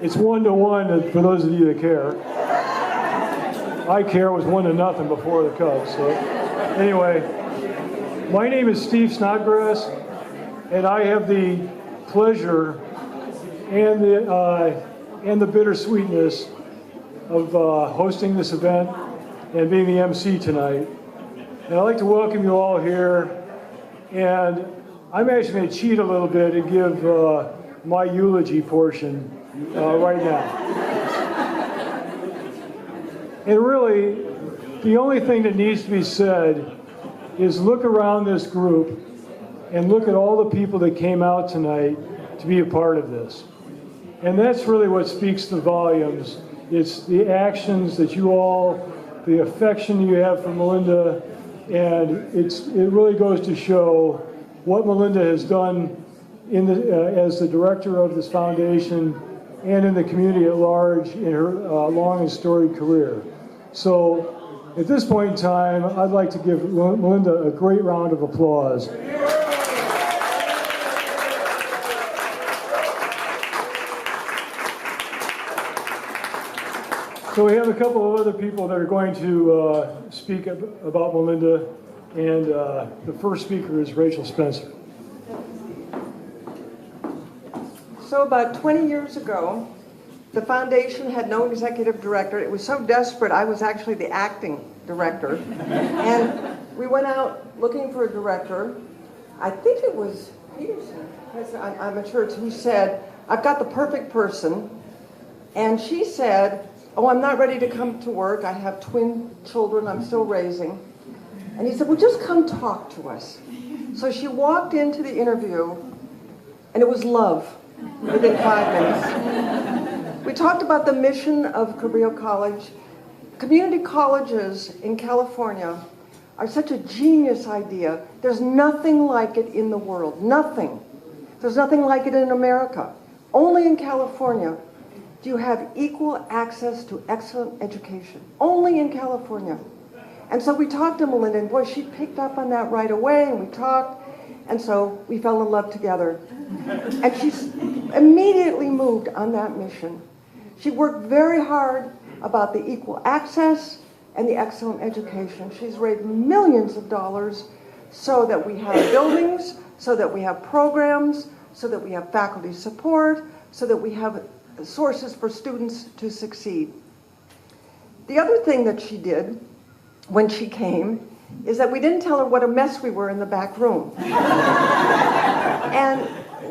It's 1-1 for those of you that care. I care. It was 1-0 before the Cubs. So anyway, my name is Steve Snodgrass, and I have the pleasure and the bittersweetness of hosting this event and being the MC tonight. And I'd like to welcome you all here. And I'm actually going to cheat a little bit and give my eulogy portion right now. And really, the only thing that needs to be said is look around this group and look at all the people that came out tonight to be a part of this. And that's really what speaks the volumes. It's the actions that you all, the affection you have for Melinda, and it really goes to show what Melinda has done as the director of this foundation and in the community at large in her long and storied career. So at this point in time, I'd like to give Melinda a great round of applause. So we have a couple of other people that are going to speak about Melinda, and the first speaker is Rachel Spencer. So about 20 years ago, the foundation had no executive director. It was so desperate, I was actually the acting director. And we went out looking for a director. I think it was Peterson, I'm not sure, who said, I've got the perfect person. And she said, oh, I'm not ready to come to work. I have twin children I'm still raising. And he said, well, just come talk to us. So she walked into the interview, and it was love within 5 minutes. We talked about the mission of Cabrillo College. Community colleges in California are such a genius idea. There's nothing like it in the world. Nothing. There's nothing like it in America. Only in California do you have equal access to excellent education. Only in California. And so we talked to Melinda, and boy, she picked up on that right away, and we talked, and so we fell in love together. And she immediately moved on that mission. She worked very hard about the equal access and the excellent education. She's raised millions of dollars so that we have buildings, so that we have programs, so that we have faculty support, so that we have sources for students to succeed. The other thing that she did when she came is that we didn't tell her what a mess we were in the back room. And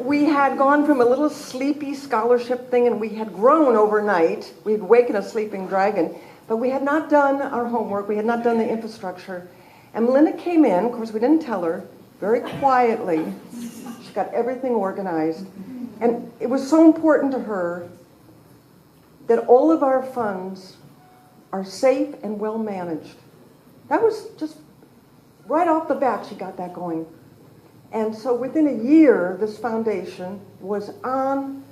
we had gone from a little sleepy scholarship thing, and we had grown overnight. We had wakened a sleeping dragon, but we had not done our homework. We had not done the infrastructure. And Melinda came in, of course we didn't tell her, very quietly. She got everything organized. And it was so important to her that all of our funds are safe and well managed. That was just right off the bat, she got that going. And so within a year, this foundation was on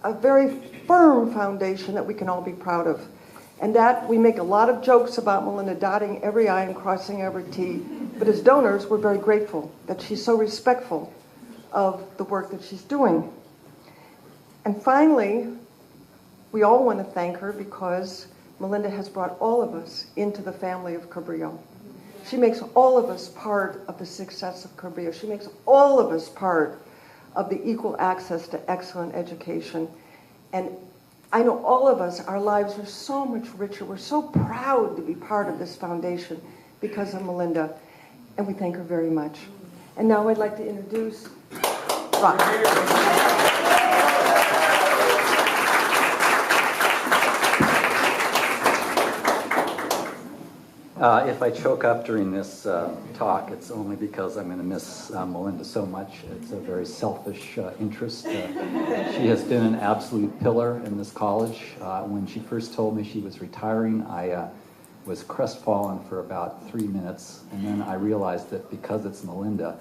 a very firm foundation that we can all be proud of. And that we make a lot of jokes about Melinda dotting every I and crossing every T, but as donors, we're very grateful that she's so respectful of the work that she's doing. And finally, we all want to thank her because Melinda has brought all of us into the family of Cabrillo. She makes all of us part of the success of Cabrillo. She makes all of us part of the equal access to excellent education. And I know all of us, our lives are so much richer. We're so proud to be part of this foundation because of Melinda. And we thank her very much. And now I'd like to introduce Rob. If I choke up during this talk, it's only because I'm going to miss Melinda so much. It's a very selfish interest. She has been an absolute pillar in this college. When she first told me she was retiring, I was crestfallen for about 3 minutes, and then I realized that because it's Melinda,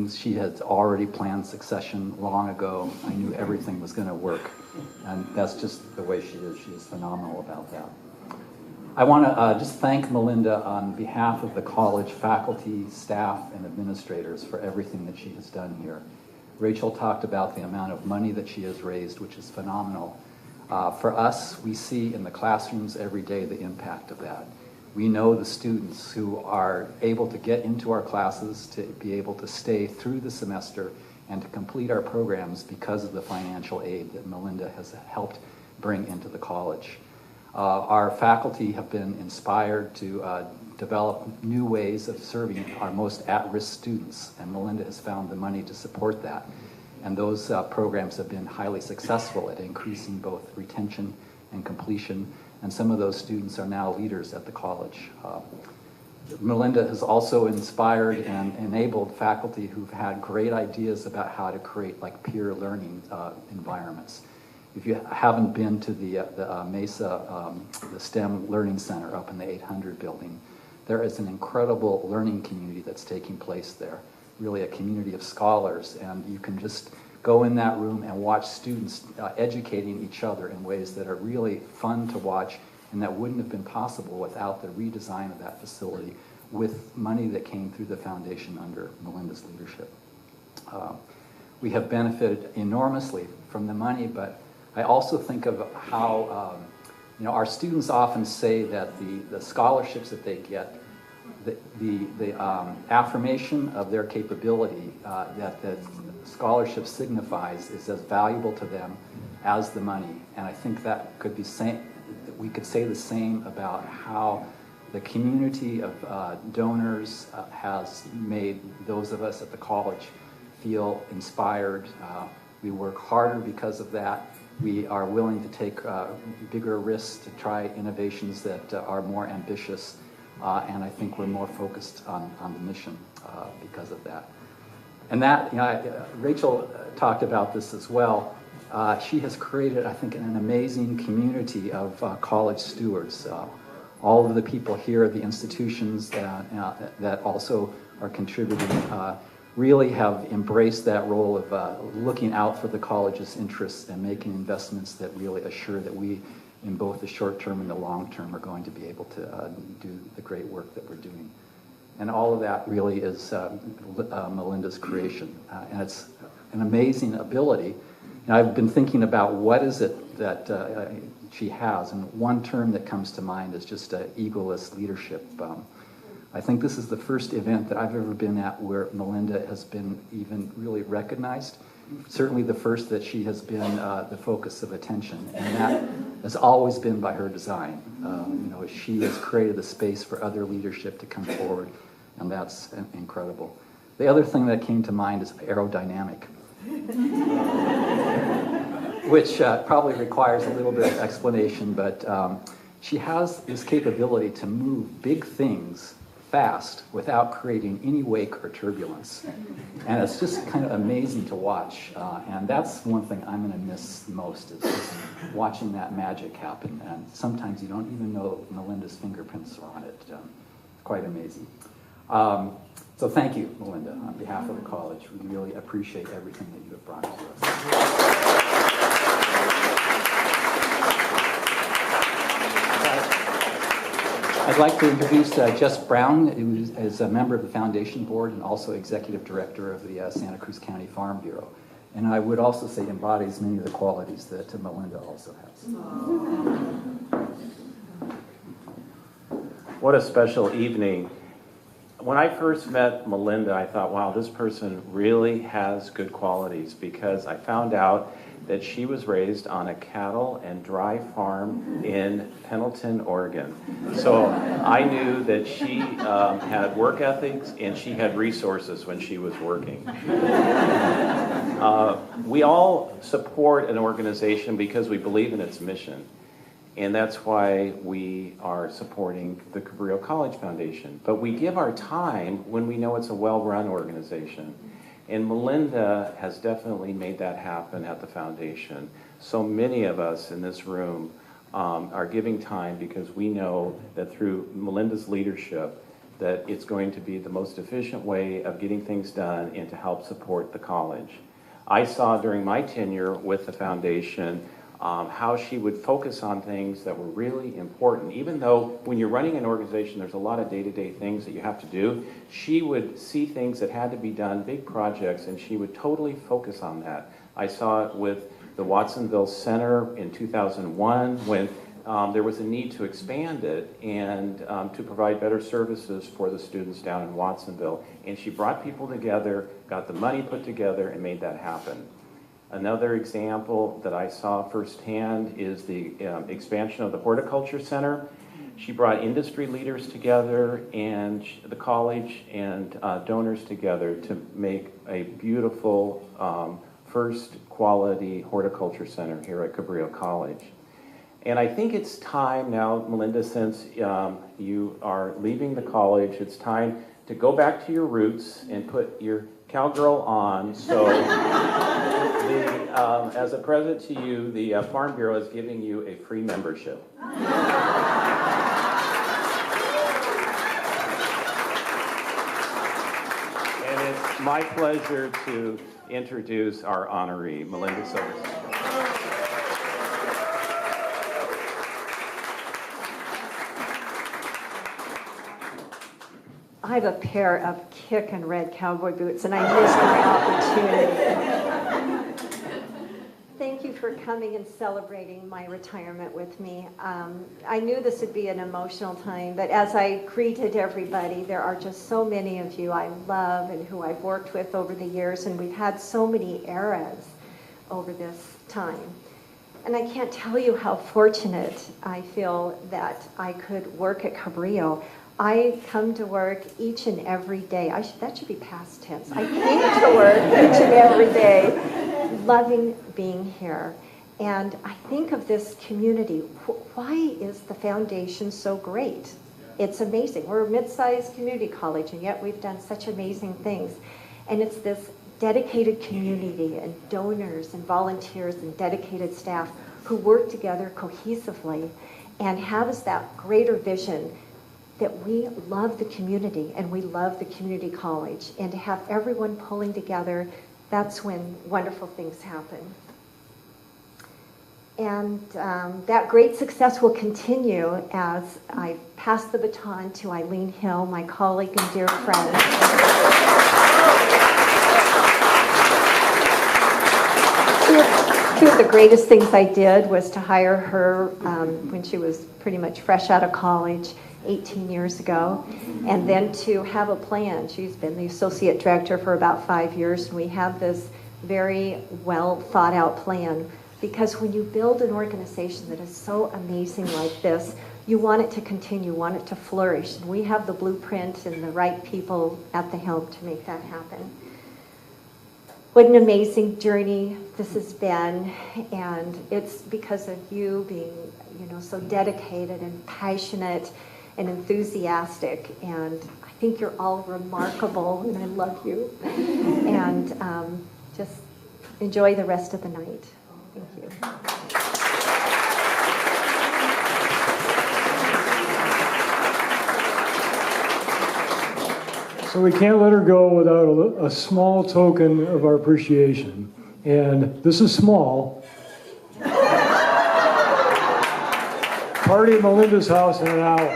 she had already planned succession long ago. I knew everything was going to work, and that's just the way she is. She is phenomenal about that. I want to just thank Melinda on behalf of the college faculty, staff, and administrators for everything that she has done here. Rachel talked about the amount of money that she has raised, which is phenomenal. For us, we see in the classrooms every day the impact of that. We know the students who are able to get into our classes, to be able to stay through the semester, and to complete our programs because of the financial aid that Melinda has helped bring into the college. Our faculty have been inspired to develop new ways of serving our most at-risk students, and Melinda has found the money to support that. And those programs have been highly successful at increasing both retention and completion, and some of those students are now leaders at the college. Melinda has also inspired and enabled faculty who've had great ideas about how to create like peer learning environments. If you haven't been to the Mesa, the STEM Learning Center up in the 800 building, there is an incredible learning community that's taking place there, really a community of scholars, and you can just go in that room and watch students educating each other in ways that are really fun to watch, and that wouldn't have been possible without the redesign of that facility with money that came through the foundation under Melinda's leadership. We have benefited enormously from the money, but I also think of how our students often say that the scholarships that they get, the affirmation of their capability that the scholarship signifies is as valuable to them as the money. And I think that could be we could say the same about how the community of donors has made those of us at the college feel inspired. We work harder because of that. We are willing to take bigger risks to try innovations that are more ambitious, and I think we're more focused on the mission because of that. And that, Rachel talked about this as well. She has created, I think, an amazing community of college stewards. All of the people here at the institutions that also are contributing really have embraced that role of looking out for the college's interests and making investments that really assure that we, in both the short term and the long term, are going to be able to do the great work that we're doing. And all of that really is Melinda's creation. And it's an amazing ability. And I've been thinking about what is it that she has, and one term that comes to mind is just egoless leadership. I think this is the first event that I've ever been at where Melinda has been even really recognized. Certainly the first that she has been the focus of attention, and that has always been by her design. She has created the space for other leadership to come forward, and that's incredible. The other thing that came to mind is aerodynamic, which probably requires a little bit of explanation, but she has this capability to move big things fast without creating any wake or turbulence. And it's just kind of amazing to watch. And that's one thing I'm going to miss most, is just watching that magic happen. And sometimes you don't even know Melinda's fingerprints are on it. It's quite amazing. So thank you, Melinda, on behalf of the college. We really appreciate everything that you have brought to us. I'd like to introduce Jess Brown, who is a member of the Foundation Board and also Executive Director of the Santa Cruz County Farm Bureau. And I would also say embodies many of the qualities that Melinda also has. What a special evening. When I first met Melinda, I thought, wow, this person really has good qualities, because I found out that she was raised on a cattle and dry farm in Pendleton, Oregon. So I knew that she had work ethics and she had resources when she was working. We all support an organization because we believe in its mission. And that's why we are supporting the Cabrillo College Foundation. But we give our time when we know it's a well-run organization. And Melinda has definitely made that happen at the foundation. So many of us in this room are giving time because we know that through Melinda's leadership that it's going to be the most efficient way of getting things done and to help support the college. I saw during my tenure with the foundation how she would focus on things that were really important. Even though when you're running an organization, there's a lot of day-to-day things that you have to do, she would see things that had to be done, big projects, and she would totally focus on that. I saw it with the Watsonville Center in 2001 when there was a need to expand it and to provide better services for the students down in Watsonville. And she brought people together, got the money put together, and made that happen. Another example that I saw firsthand is the expansion of the Horticulture Center. She brought industry leaders together and the college and donors together to make a beautiful first quality horticulture center here at Cabrillo College. And I think it's time now, Melinda, since you are leaving the college, it's time to go back to your roots and put your cowgirl on. So as a present to you, the Farm Bureau is giving you a free membership. And it's my pleasure to introduce our honoree, Melinda Silverstein. I have a pair of kickin' red cowboy boots, and I missed my opportunity. Thank you for coming and celebrating my retirement with me. I knew this would be an emotional time, but as I greeted everybody, there are just so many of you I love and who I've worked with over the years, and we've had so many eras over this time. And I can't tell you how fortunate I feel that I could work at Cabrillo. I come to work each and every day. That should be past tense. I came to work each and every day, loving being here. And I think of this community. Why is the foundation so great? It's amazing. We're a mid-sized community college, and yet we've done such amazing things. And it's this dedicated community and donors and volunteers and dedicated staff who work together cohesively and have that greater vision that we love the community and we love the community college. And to have everyone pulling together, that's when wonderful things happen. And that great success will continue as I pass the baton to Eileen Hill, my colleague and dear friend. Two of the greatest things I did was to hire her when she was pretty much fresh out of college 18 years ago, and then to have a plan. She's been the associate director for about 5 years, and we have this very well thought out plan, because when you build an organization that is so amazing like this, you want it to continue, want it to flourish, and we have the blueprint and the right people at the helm to make that happen. What an amazing journey this has been, and it's because of you being, so dedicated and passionate and enthusiastic, and I think you're all remarkable, and I love you. And just enjoy the rest of the night. Thank you. So we can't let her go without a small token of our appreciation. And this is small. Party at Melinda's house in an hour.